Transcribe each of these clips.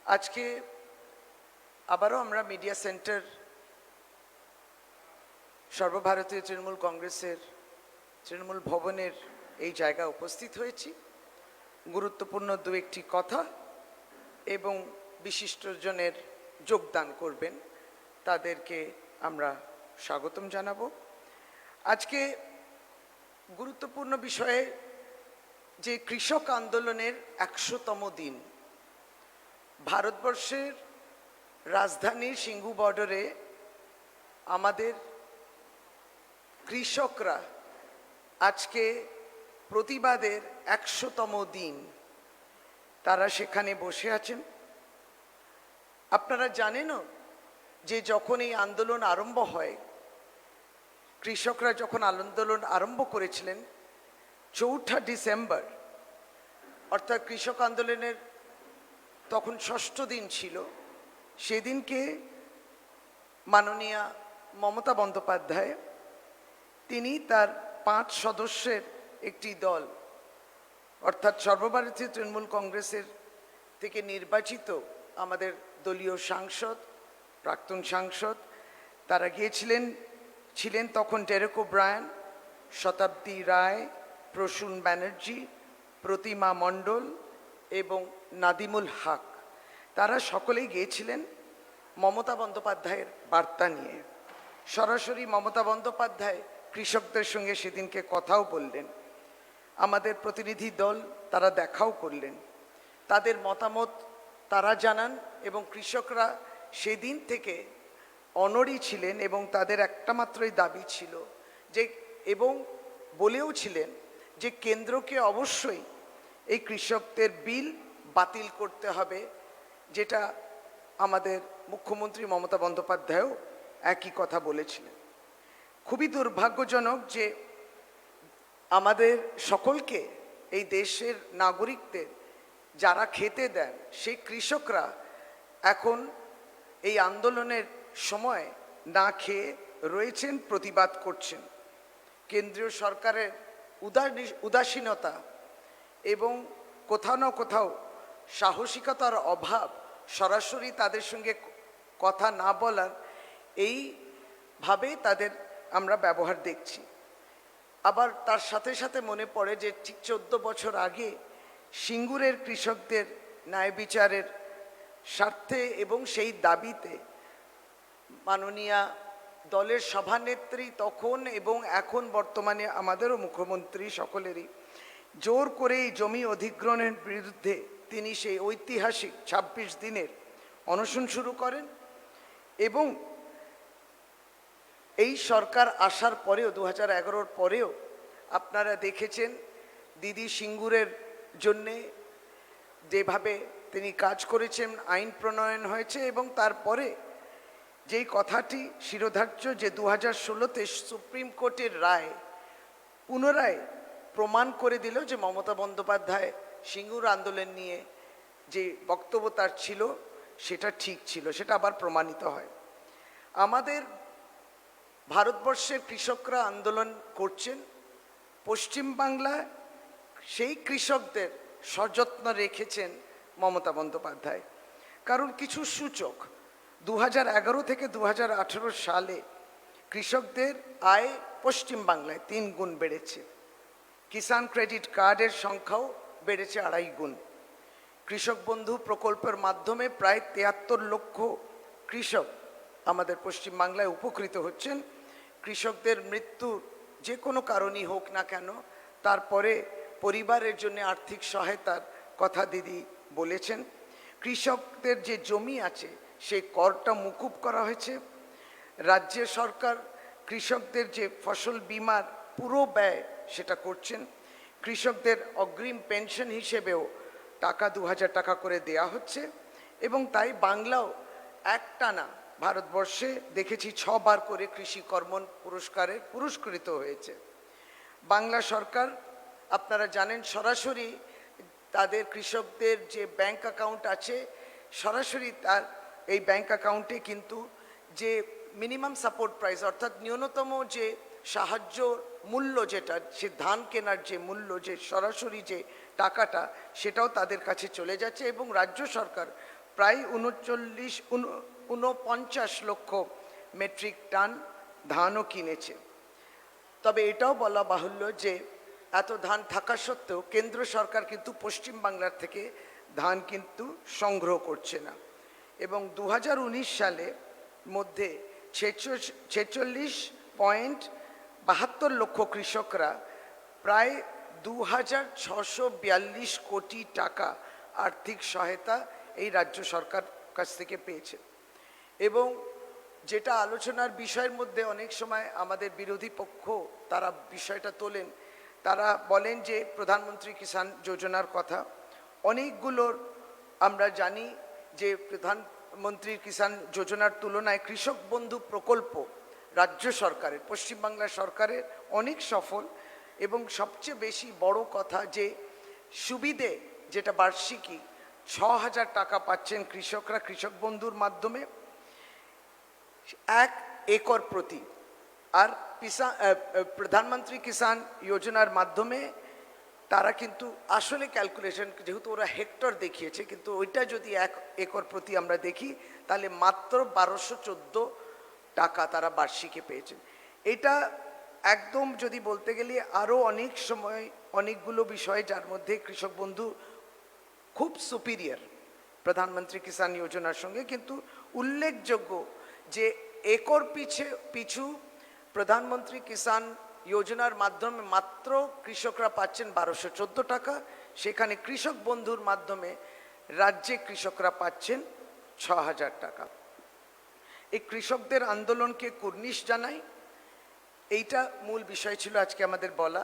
আজকে আবারও আমরা মিডিয়া সেন্টার সর্বভারতীয় তৃণমূল কংগ্রেসের তৃণমূল ভবনের এই জায়গায় উপস্থিত হয়েছি। গুরুত্বপূর্ণ দু একটি কথা এবং বিশিষ্টজনের যোগদান করবেন, তাদেরকে আমরা স্বাগতম জানাবো। আজকে গুরুত্বপূর্ণ বিষয়ে যে কৃষক আন্দোলনের ১০০তম দিন, ভারতবর্ষের রাজধানী সিঙ্গু বর্ডারে আমাদের কৃষকরা আজকে প্রতিবাদের ১০০তম দিন তারা সেখানে বসে আছেন। আপনারা জানেনও যে যখন এই আন্দোলন আরম্ভ হয়, কৃষকরা যখন আন্দোলন আরম্ভ করেছিলেন ৪ঠা ডিসেম্বর, অর্থাৎ কৃষক আন্দোলনের তখন ৬ষ্ঠ দিন ছিল, সেদিনকে মাননীয়া মমতা বন্দ্যোপাধ্যায় তিনি তার ৫ সদস্যের একটি দল, অর্থাৎ সর্বভারতীয় তৃণমূল কংগ্রেসের থেকে নির্বাচিত আমাদের দলীয় সাংসদ, প্রাক্তন সাংসদ, তারা ছিলেন তখন ডেরেক ওব্রায়ান, শতাব্দী রায়, প্রসূন ব্যানার্জি, প্রতিমা মণ্ডল এবং নাদিমুল হক। তারা সকলেই গিয়েছিলেন মমতা বন্দ্যোপাধ্যায়ের বার্তা নিয়ে। সরাসরি মমতা বন্দ্যোপাধ্যায় কৃষকদের সঙ্গে সেদিনকে কথাও বললেন, আমাদের প্রতিনিধি দল তারা দেখাও করলেন, তাদের মতামত তারা জানান এবং কৃষকরা সেদিন থেকে অনড়ই ছিলেন এবং তাদের একটা মাত্রই দাবি ছিল যে, এবং বলেও ছিলেন যে কেন্দ্রকে অবশ্যই এই কৃষকদের বিল বাতিল করতে হবে, যেটা আমাদের মুখ্যমন্ত্রী মমতা বন্দ্যোপাধ্যায়ও একই কথা বলেছিলেন। খুবই দুর্ভাগ্যজনক যে আমাদের সকলকে, এই দেশের নাগরিকদের যারা খেতে দেন সেই কৃষকরা এখন এই আন্দোলনের সময় না খেয়ে রয়েছেন, প্রতিবাদ করছেন। কেন্দ্রীয় সরকারের উদাসীনতা এবং কোথাও না কোথাও সাহসিকতার অভাব, সরাসরি তাদের সঙ্গে কথা না বলার এইভাবেই তাদের আমরা ব্যবহার দেখছি। আবার তার সাথে সাথে মনে পড়ে যে ঠিক 14 বছর আগে সিঙ্গুরের কৃষকদের ন্যায় বিচারের স্বার্থে এবং সেই দাবিতে মাননীয়া দলের সভানেত্রী তখন এবং এখন বর্তমানে আমাদেরও মুখ্যমন্ত্রী সকলেরই জোর করে এই জমি অধিগ্রহণের বিরুদ্ধে তিনি সেই ঐতিহাসিক ২৬ দিনের অনশন শুরু করেন। এবং এই সরকার আসার পরেও ২০১১-র পরেও আপনারা দেখেছেন দিদি সিঙ্গুরের জন্যে যেভাবে তিনি কাজ করেছেন, আইন প্রণয়ন হয়েছে এবং তারপরে যেই কথাটি শিরোধার্য যে ২০১৬-তে সুপ্রিম কোর্টের রায় পুনরায় প্রমাণ করে দিল যে মমতা বন্দ্যোপাধ্যায় সিঙ্গুর আন্দোলন নিয়ে যে বক্তব্য তার ছিল সেটা ঠিক ছিল, সেটা আবার প্রমাণিত হয়। আমাদের ভারতবর্ষের কৃষকরা আন্দোলন করছেন, পশ্চিমবাংলায় সেই কৃষকদের সযত্ন রেখেছেন মমতা বন্দ্যোপাধ্যায়। কারণ কিছু সূচক ২০১১ থেকে ২০১৮ সালে কৃষকদের আয় পশ্চিমবাংলায় ৩ গুণ বেড়েছে, কিষাণ ক্রেডিট কার্ডের সংখ্যাও বেড়েছে ২.৫ গুণ। কৃষক বন্ধু প্রকল্পের মাধ্যমে প্রায় ৭৩ লক্ষ কৃষক আমাদের পশ্চিমবাংলায় উপকৃত হচ্ছেন। কৃষকদের মৃত্যু যে কোনো কারণই হোক না কেন, তারপরে পরিবারের জন্য আর্থিক সহায়তার কথা দিদি বলেছেন। কৃষকদের যে জমি আছে সেই করটা মুকুব করা হয়েছে। রাজ্য সরকার কৃষকদের যে ফসল বিমার পুরো ব্যয় সেটা করছেন। কৃষকদের অগ্রিম পেনশন হিসেবেও টাকা ২০০০ টাকা করে দেয়া হচ্ছে এবং তাই বাংলাও একটানা ভারতবর্ষে দেখেছি ৬ বার করে কৃষি কর্ম পুরস্কারে পুরস্কৃত হয়েছে। বাংলা সরকার আপনারা জানেন সরাসরি তাদের কৃষকদের যে ব্যাংক অ্যাকাউন্ট আছে, সরাসরি তার এই ব্যাংক অ্যাকাউন্টে কিন্তু যে মিনিমাম সাপোর্ট প্রাইস, অর্থাৎ ন্যূনতম যে সাহায্য মূল্য, যেটা সে ধান কেনার যে মূল্য, যে সরাসরি যে টাকাটা, সেটাও তাদের কাছে চলে যাচ্ছে এবং রাজ্য সরকার প্রায় 49 লক্ষ মেট্রিক টন ধানও কিনেছে। তবে এটাও বলা বাহুল্য যে এত ধান থাকা সত্ত্বেও কেন্দ্র সরকার কিন্তু পশ্চিমবাংলার থেকে ধান কিন্তু সংগ্রহ করছে না। এবং 2019 সালে মধ্যে 46.72 লক্ষ কৃষকরা প্রায় 2642 কোটি টাকা আর্থিক সহায়তা এই রাজ্য সরকার কাছ থেকে পেয়েছে। এবং যেটা আলোচনার বিষয়ের মধ্যে অনেক সময় আমাদের বিরোধী পক্ষ তারা বিষয়টা তোলেন, তারা বলেন যে প্রধানমন্ত্রী কিষাণ যোজনার কথা। অনেকগুলোর আমরা জানি যে প্রধানমন্ত্রী কিষাণ যোজনার তুলনায় কৃষক বন্ধু প্রকল্প রাজ্য সরকারের, পশ্চিমবাংলা সরকারের অনেক সফল। এবং সবচেয়ে বেশি বড় কথা যে সুবিধে যেটা বার্ষিকী 6,000 টাকা পাচ্ছেন কৃষকরা কৃষক বন্ধুর মাধ্যমে 1 একর প্রতি। আর প্রধানমন্ত্রী কিষাণ যোজনার মাধ্যমে তারা কিন্তু আসলে ক্যালকুলেশন, যেহেতু ওরা হেক্টর দেখিয়েছে, কিন্তু ওইটা যদি 1 একর প্রতি আমরা দেখি তাহলে মাত্র 1214 টাকা তারা বার্ষিকে পেয়েছেন। এটা একদম যদি বলতে গেলে আরও অনেক সময় অনেকগুলো বিষয় যার মধ্যে কৃষক বন্ধু খুব সুপিরিয়র প্রধানমন্ত্রী কিষাণ যোজনার সঙ্গে। কিন্তু উল্লেখযোগ্য যে একর পিছু প্রধানমন্ত্রী কিষাণ যোজনার মাধ্যমে মাত্র কৃষকরা পাচ্ছেন 1214 টাকা, সেখানে কৃষক বন্ধুর মাধ্যমে রাজ্যে কৃষকরা পাচ্ছেন 6,000 টাকা। এই কৃষকদের আন্দোলনকে কুর্নিশ জানাই, এইটা মূল বিষয় ছিল আজকে আমাদের বলা।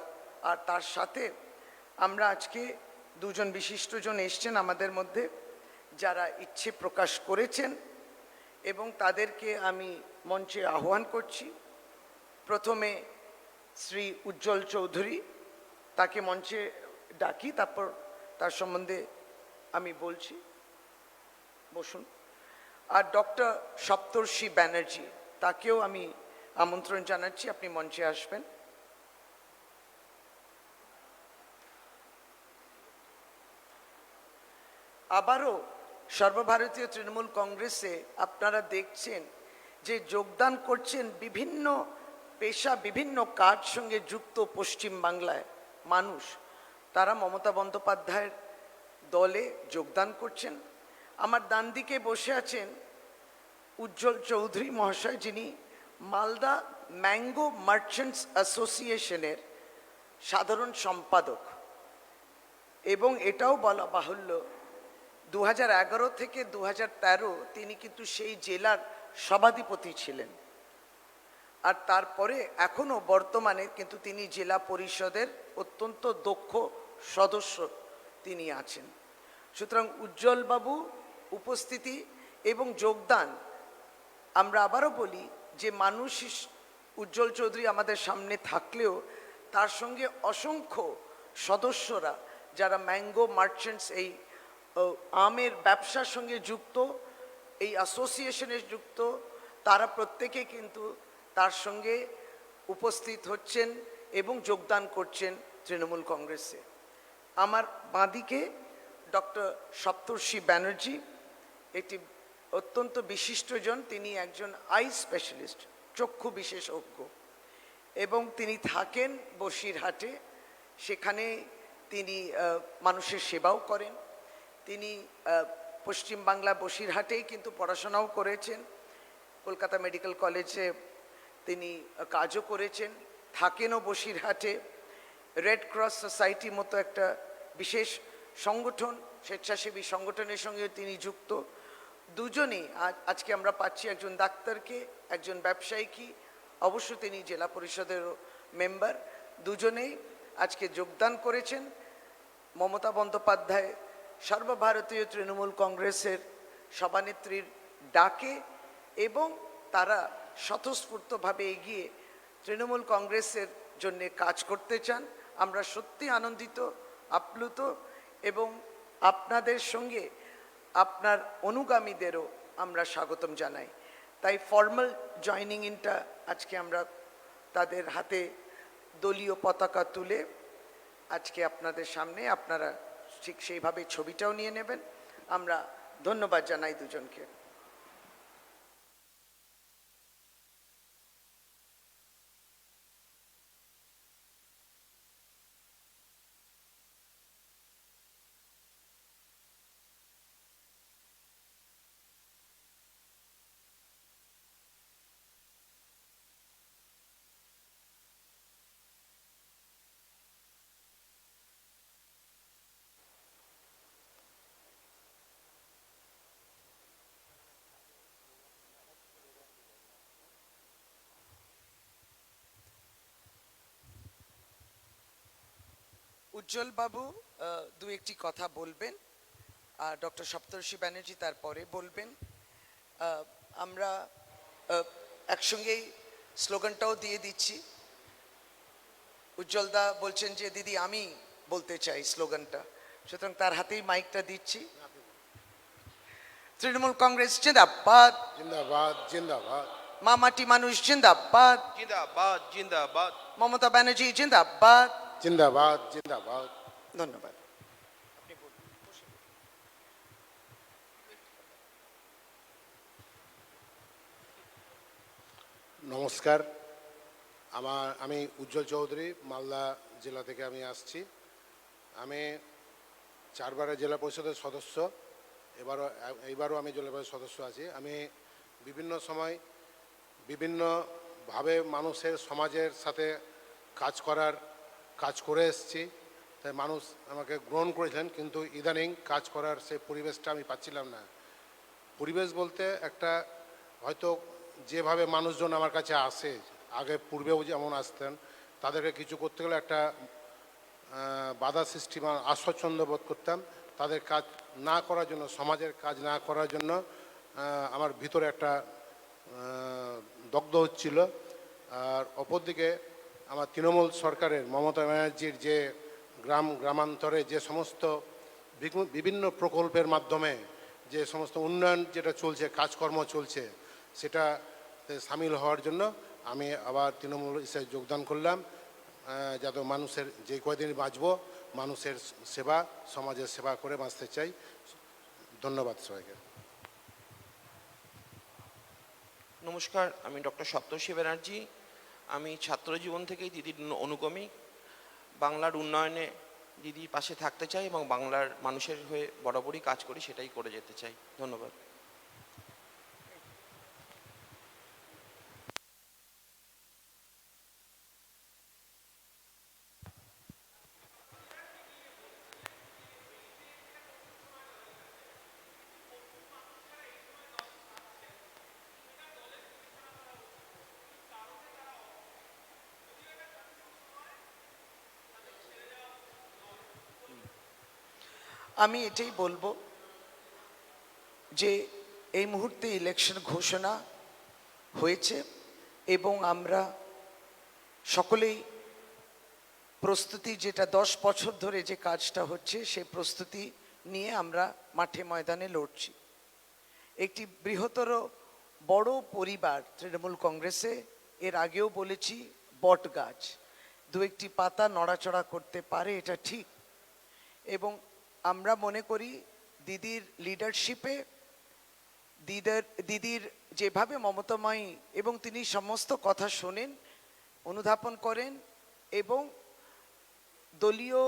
আর তার সাথে আমরা আজকে দুজন বিশিষ্টজন এসছেন আমাদের মধ্যে যারা ইচ্ছে প্রকাশ করেছেন এবং তাদেরকে আমি মঞ্চে আহ্বান করছি। প্রথমে শ্রী উজ্জ্বল চৌধুরী, তাকে মঞ্চে ডাকি, তারপর তার সম্বন্ধে আমি বলছি। বসুন। আর ডক্টর সপ্তর্ষি ব্যানার্জি, তাকেও আমি আমন্ত্রণ জানাচ্ছি, আপনি মঞ্চে আসবেন। আবারও সর্বভারতীয় তৃণমূল কংগ্রেসে আপনারা দেখছেন যে যোগদান করছেন বিভিন্ন পেশা, বিভিন্ন কাজ সঙ্গে যুক্ত পশ্চিমবাংলায় মানুষ, তারা মমতা বন্দ্যোপাধ্যায়ের দলে যোগদান করছেন। আমার ডান দিকে বসে আছেন উজ্জ্বল চৌধুরী মহাশয়, যিনি মালদা ম্যাঙ্গো মার্চেন্টস অ্যাসোসিয়েশনের সাধারণ সম্পাদক। এবং এটাও বলা বাহুল্য 2011 থেকে 2013 তিনি কিন্তু সেই জেলার সভাধিপতি ছিলেন। আর তারপরে এখনও বর্তমানে কিন্তু তিনি জেলা পরিষদের অত্যন্ত দক্ষ সদস্য তিনি আছেন। সুতরাং উজ্জ্বলবাবু উপস্থিতি এবং যোগদান, আমরা আবারও বলি যে মানুষ উজ্জ্বল চৌধুরী আমাদের সামনে থাকলেও তার সঙ্গে অসংখ্য সদস্যরা যারা ম্যাঙ্গো মার্চেন্টস, এই আমের ব্যবসার সঙ্গে যুক্ত, এই অ্যাসোসিয়েশনে যুক্ত, তারা প্রত্যেকে কিন্তু তার সঙ্গে উপস্থিত হচ্ছেন এবং যোগদান করছেন তৃণমূল কংগ্রেসে। আমার বাঁদিকে ডক্টর সপ্তর্ষি ব্যানার্জি, একটি অত্যন্ত বিশিষ্টজন, তিনি একজন আই স্পেশালিস্ট, চক্ষু বিশেষজ্ঞ, এবং তিনি থাকেন বসিরহাটে। সেখানে তিনি মানুষের সেবাও করেন। তিনি পশ্চিমবাংলা বসিরহাটেই কিন্তু পড়াশোনাও করেছেন, কলকাতা মেডিকেল কলেজে তিনি কাজও করেছেন, থাকেনও বসিরহাটে। রেড ক্রস সোসাইটির মতো একটা বিশেষ সংগঠন, স্বেচ্ছাসেবী সংগঠনের সঙ্গে তিনি যুক্ত। দুজনেই আজকে আমরা পাচ্ছি একজন ডাক্তারকে, একজন ব্যবসায়ীকে, অবশ্য তিনি জেলা পরিষদের মেম্বার। দুজনেই আজকে যোগদান করেছেন মমতা বন্দ্যোপাধ্যায় সর্বভারতীয় তৃণমূল কংগ্রেসের সভানেত্রীর ডাকে, এবং তারা স্বতঃস্ফূর্তভাবে এগিয়ে তৃণমূল কংগ্রেসের জন্য কাজ করতে চান। আমরা সত্যি আনন্দিত, আপ্লুত, এবং আপনাদের সঙ্গে আপনার অনুগামীদেরও আমরা স্বাগতম জানাই। তাই ফর্মাল জয়নিং ইনটা আজকে আমরা তাদের হাতে দলীয় পতাকা তুলে আজকে আপনাদের সামনে, আপনারা ঠিক সেইভাবে ছবিটাও নিয়ে নেবেন। আমরা ধন্যবাদ জানাই দুজনকে। উজ্জ্বল বাবু দু একটি কথা বলবেন, আর ডক্টর সপ্তর্ষি ব্যানার্জি তারপরে বলবেন। আমরা একসঙ্গেই স্লোগানটাও দিয়ে দিচ্ছি। উজ্জ্বল দা বলছেন যে দিদি আমি বলতে চাই স্লোগানটা, সুতরাং তার হাতেই মাইকটা দিচ্ছি। তৃণমূল কংগ্রেস জিন্দাবাদ, জিন্দাবাদ জিন্দাবাদ মামাটি মানুষ জিন্দাবাদ, জিন্দাবাদ জিন্দাবাদ। মমতা ব্যানার্জি জিন্দাবাদ। জিন্দাবাদ জিন্দাবাদ। ধন্যবাদ। নমস্কার, আমি উজ্জ্বল চৌধুরী, মালদা জেলা থেকে আমি আসছি। আমি 4 বারের জেলা পরিষদের সদস্য, এইবারও আমি জেলা পরিষদের সদস্য আছি। আমি বিভিন্ন সময় বিভিন্নভাবে মানুষের সমাজের সাথে কাজ করে এসেছি, তাই মানুষ আমাকে গ্রহণ করেছেন, কিন্তু ইদানিং কাজ করার সেই পরিবেশটা আমি পাচ্ছিলাম না। পরিবেশ বলতে একটা, হয়তো যেভাবে মানুষজন আমার কাছে আসে, আগে পূর্বেও যেমন আসতেন, তাদেরকে কিছু করতে গেলে একটা বাধা সৃষ্টি বা অস্বচ্ছন্দ বোধ করতাম। তাদের কাজ না করার জন্য, সমাজের কাজ না করার জন্য আমার ভিতরে একটা দগ্ধ হচ্ছিল। আর অপরদিকে আমার তৃণমূল সরকারের মমতা ব্যানার্জির যে গ্রামান্তরে যে সমস্ত বিভিন্ন প্রকল্পের মাধ্যমে যে সমস্ত উন্নয়ন যেটা চলছে, কাজকর্ম চলছে, সেটাতে সামিল হওয়ার জন্য আমি আবার তৃণমূল হিসেবে যোগদান করলাম, যাতে মানুষের যে কয়দিন বাঁচব মানুষের সেবা, সমাজের সেবা করে বাঁচতে চাই। ধন্যবাদ সবাইকে। নমস্কার, আমি ডক্টর সপ্তর্ষি ব্যানার্জি। আমি ছাত্র জীবন থেকেই দিদির অনুগামী। বাংলার উন্নয়নে দিদির পাশে থাকতে চাই এবং বাংলার মানুষের হয়ে বরাবরই কাজ করি, সেটাই করে যেতে চাই। ধন্যবাদ। আমি এটাই বলবো যে এই মুহূর্তে ইলেকশন ঘোষণা হয়েছে এবং আমরা সকলেই প্রস্তুতি, যেটা 10 বছর ধরে যে কাজটা হচ্ছে সেই প্রস্তুতি নিয়ে আমরা মাঠে ময়দানে লড়ছি। একটি বৃহত্তর বড় পরিবার তৃণমূল কংগ্রেসে, এর আগেও বলেছি, বট গাছ দু একটি পাতা নড়াচড়া করতে পারে, এটা ঠিক। এবং আমরা মনে করি দিদির লিডারশিপে, দিদির যেভাবে মমতাময়ী, এবং তিনি সমস্ত কথা শোনেন, অনুধাবন করেন এবং দলীয়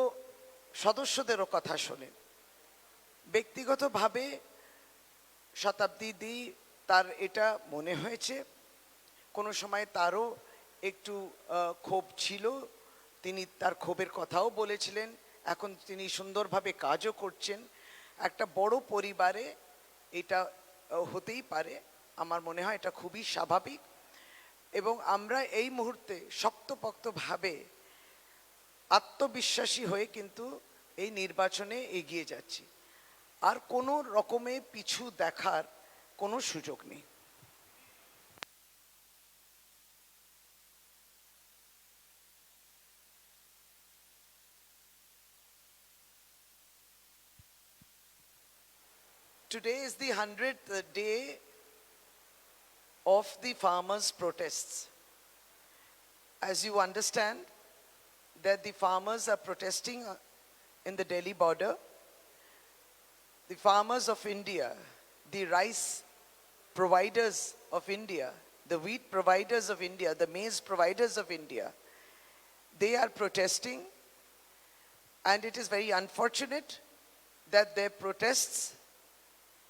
সদস্যদেরও কথা শোনেন। ব্যক্তিগতভাবে শতাব্দী দি, তার এটা মনে হয়েছে কোনো সময় তারও একটু ক্ষোভ ছিল, তিনি তার ক্ষোভের কথাও বলেছিলেন। এখন তিনি সুন্দরভাবে কাজও করছেন। একটা বড় পরিবারে এটা হতেই পারে, আমার মনে হয় এটা খুবই স্বাভাবিক। এবং আমরা এই মুহূর্তে শক্তপোক্তভাবে আত্মবিশ্বাসী হয়ে কিন্তু এই নির্বাচনে এগিয়ে যাচ্ছি, আর কোনো রকমে পিছু দেখার কোনো সুযোগ নেই। Today is the 100th day of the farmers' protests. As you understand, that the farmers are protesting in the Delhi border. the farmers of India, the rice providers of India, the wheat providers of India, the maize providers of India, they are protesting, and it is very unfortunate that their protests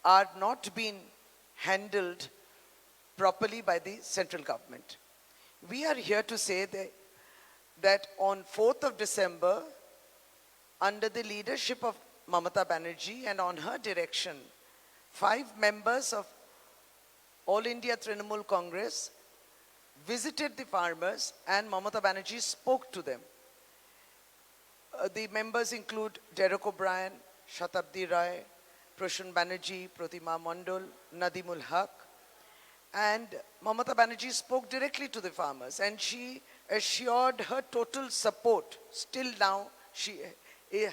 are not being handled properly by the central government. We are here to say that on 4th of December, under the leadership of Mamata Banerjee and on her direction, 5 members of All India Trinamool Congress visited the farmers and Mamata Banerjee spoke to them. The members include Derek O'Brien, Shatabdi Rai, Prashun Banerjee, Pratima Mondol, Nadimul Haq. And Mamata Banerjee spoke directly to the farmers and she assured her total support. Still now, she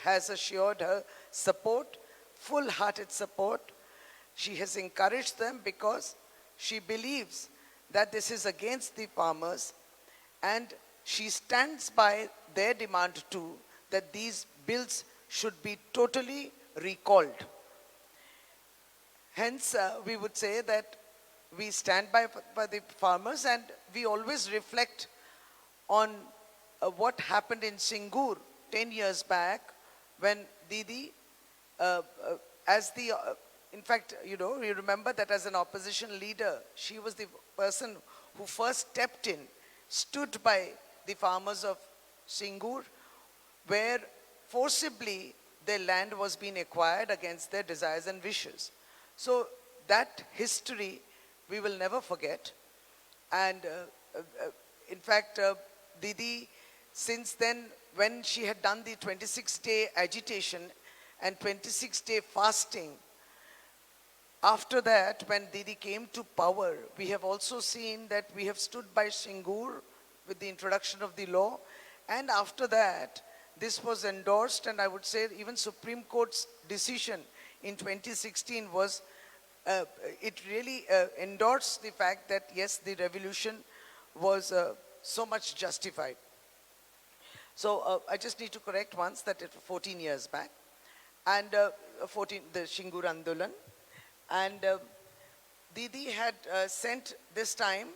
has assured her support, full-hearted support. She has encouraged them because she believes that this is against the farmers, and she stands by their demand too that these bills should be totally recalled. Hence, we would say that we stand by the farmers, and we always reflect on what happened in Singur 10 years back when Didi, in fact, you remember that as an opposition leader, she was the person who first stepped in, stood by the farmers of Singur, where forcibly their land was being acquired against their desires and wishes. So that history we will never forget. And in fact, Didi, since then, when she had done the 26-day agitation and 26-day fasting, after that, when Didi came to power, we have also seen that we have stood by Singur with the introduction of the law. And after that, this was endorsed, and I would say even Supreme Court's decision in 2016 was, it really endorsed the fact that yes, the revolution was so much justified. So I just need to correct once that it was 14 years back, and the Singur Andolan. And Didi had sent this time,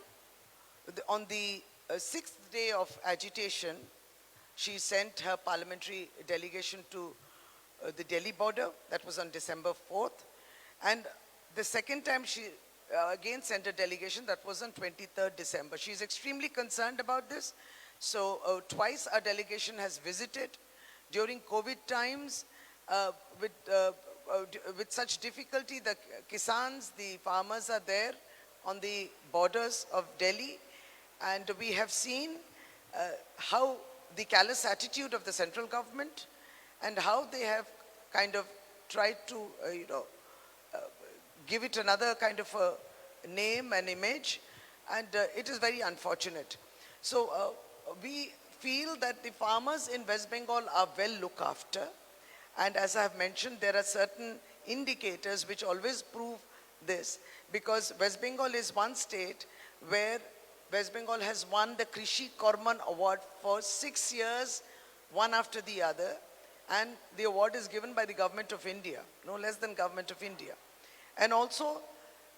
on the 6th day of agitation, she sent her parliamentary delegation to the Delhi border. That was on December 4th. And the second time she again sent a delegation, that was on 23rd December. She is extremely concerned about this. So twice our delegation has visited. During COVID times, with such difficulty, the Kisans, the farmers are there on the borders of Delhi. And we have seen how the callous attitude of the central government and how they have kind of tried to, give it another kind of a name and image. And it is very unfortunate. So we feel that the farmers in West Bengal are well looked after. And as I have mentioned, there are certain indicators which always prove this, because West Bengal is one state where West Bengal has won the Krishi Korman Award for 6 years, one after the other. And the award is given by the government of India, no less than government of India. And also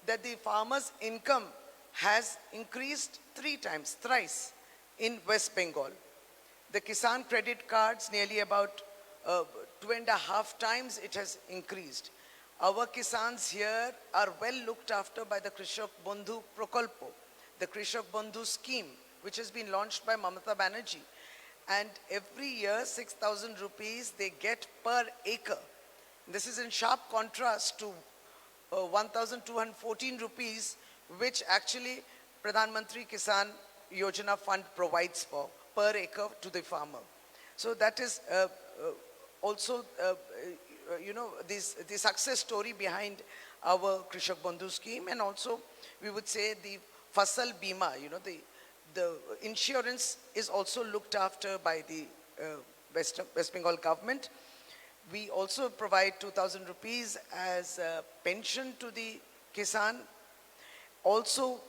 that the farmers' income has increased thrice in West Bengal. The Kisan credit cards, nearly about 2.5 times it has increased. Our Kisans here are well looked after by the Krishak Bandhu Prokalpo, the Krishak Bandhu scheme, which has been launched by Mamata Banerjee. And every year, 6,000 rupees they get per acre. This is in sharp contrast to 1,214 rupees, which actually Pradhan Mantri Kisan Yojana Fund provides for per acre to the farmer. So that is also, the success story behind our Krishak Bandhu scheme. And also, we would say the Fasal Bima, the insurance is also looked after by the West Bengal government. We also provide 2,000 rupees as a pension to the Kisan. Also,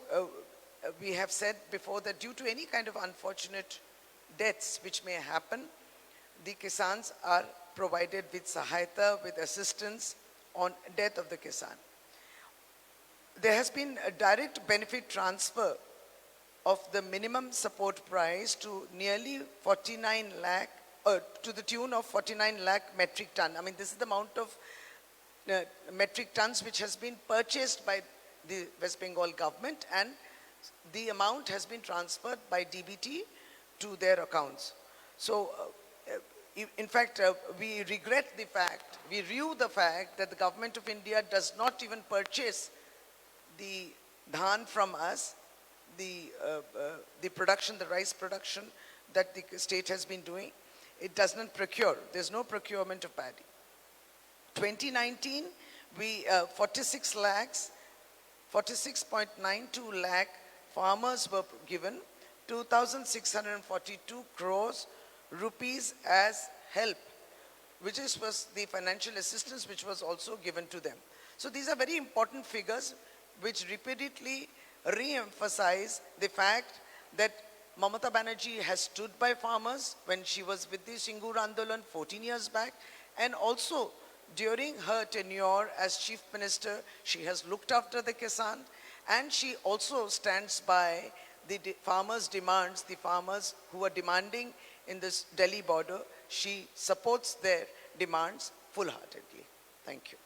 we have said before that due to any kind of unfortunate deaths which may happen, the Kisans are provided with sahayata, with assistance on death of the Kisan. There has been a direct benefit transfer of the minimum support price to nearly 49 lakh, to the tune of 49 lakh metric ton. I mean, this is the amount of metric tons which has been purchased by the West Bengal government, and the amount has been transferred by DBT to their accounts. So, in fact, we regret the fact, we rue the fact that the government of India does not even purchase the dhan from us, the production, the rice production that the state has been doing. It does not procure. There's no procurement of paddy. 2019, we 46.92 lakh farmers were given 2,642 crores rupees as help, which was the financial assistance which was also given to them. So these are very important figures which repeatedly re-emphasize the fact that Mamata Banerjee has stood by farmers when she was with the Singur Andolan 14 years back, and also during her tenure as Chief Minister, she has looked after the Kisan, and she also stands by the farmers' demands, the farmers who are demanding in this Delhi border. She supports their demands full-heartedly. Thank you.